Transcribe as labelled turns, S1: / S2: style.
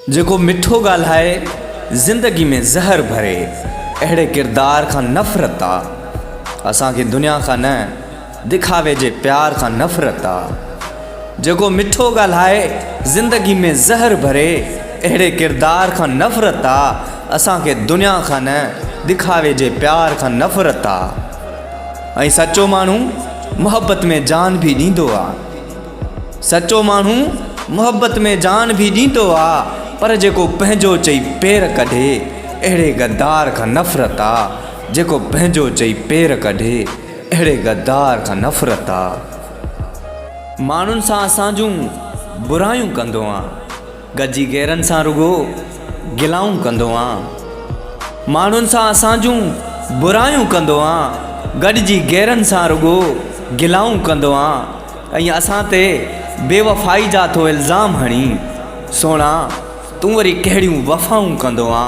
S1: जेको मिठो ॻाल्हाए ज़िंदगी में ज़हर भरे, अहिड़े किरदार खां नफ़रत आ। असांखे दुनिया खां न, दिखावे जे प्यार खां नफ़रत आ। जेको मिठो ॻाल्हाए ज़िंदगी में ज़हर भरे, अहिड़े किरदार खां नफ़रत आ। असांखे दुनिया खां न, दिखावे जे प्यार खां नफ़रत आ। ऐं सचो माण्हू मुहब्बत में जान भी ॾींदो आ। सचो माण्हू मुहब्बत में जान भी ॾींदो आ, पर जेको पंहिंजो चई पेर कढे, अहिड़े गद्दार खां नफ़रत आ। जेको पंहिंजो चई पेर कढे, अहिड़े गद्दार खां नफ़रत आ। माण्हुनि सां असां जूं बुरायूं कंदो आ, गजी गैरनि सां रुगो गिलाऊं कंदो आ। माण्हुनि सां असां जूं बुरायूं कंदो आ, गॾिजी गैरनि सां रुगो गिलाऊं कंदो आ। ऐं असां ते बेवफ़ाई जा थो इल्ज़ाम हणी, सोणा तूं वरी कहिड़ियूं वफ़ाऊं कंदो आ।